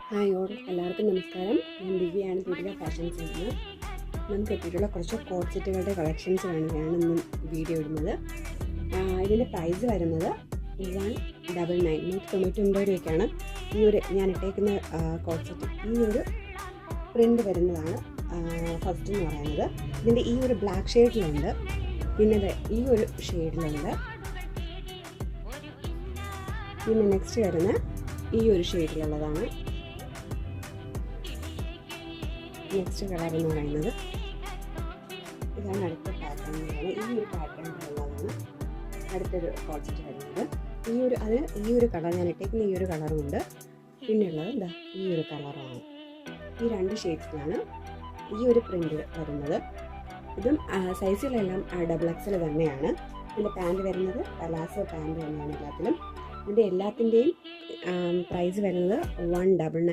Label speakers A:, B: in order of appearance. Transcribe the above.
A: Hi all, എല്ലാവർക്കും നമസ്കാരം. ഞാൻ ദിവ്യയാണ്, ദുർഗ ഫാഷൻസിൽ നിന്ന്. നമുക്ക് എത്തിയിട്ടുള്ള കുറച്ച് കോട്ട് സെറ്റുകളുടെ കളക്ഷൻസ് വേണ്ടിയാണ് ഇന്ന് വീഡിയോ ഇടുന്നത്. ഇതിൻ്റെ പ്രൈസ് വരുന്നത് 199 199 രൂപയ്ക്കാണ്. ഞാൻ ഇട്ടേക്കുന്ന കോട്ട് സെറ്റ് ഈ ഒരു പ്രിൻ്റ് വരുന്നതാണ് ഫസ്റ്റ് എന്ന് പറയുന്നത്. ഇതിൻ്റെ ഈ ഒരു ബ്ലാക്ക് ഷെയ്ഡിലുണ്ട്, പിന്നെ ഈ ഒരു ഷെയ്ഡിലുണ്ട്, പിന്നെ നെക്സ്റ്റ് വരുന്ന ഈ ഒരു ഷെയ്ഡിലുള്ളതാണ്. നെക്സ്റ്റ് കളർ എന്ന് പറയുന്നത് ഇതാണ്. അടുത്ത പാറ്റേൺ ഈ ഒരു പാറ്റേണിലുള്ളതാണ് അടുത്തൊരു കോട്ട് സെറ്റ് വരുന്നത്. ഈ ഒരു കളർ ഞാൻ ഇട്ടേക്കുന്ന ഈ ഒരു കളറുമുണ്ട്, പിന്നെയുള്ളത് എന്താ ഈ ഒരു കളറുമാണ്. ഈ രണ്ട് ഷെയ്ഡ്സിലാണ് ഈ ഒരു പ്രിൻ്റ് വരുന്നത്. ഇതും സൈസിലെല്ലാം XXL തന്നെയാണ്. ഇതിൻ്റെ പാൻറ് വരുന്നത് പലാസോ പാൻറ് തന്നെയാണ് എല്ലാത്തിലും. ഇതിൻ്റെ എല്ലാത്തിൻ്റെയും പ്രൈസ് വരുന്നത് 199.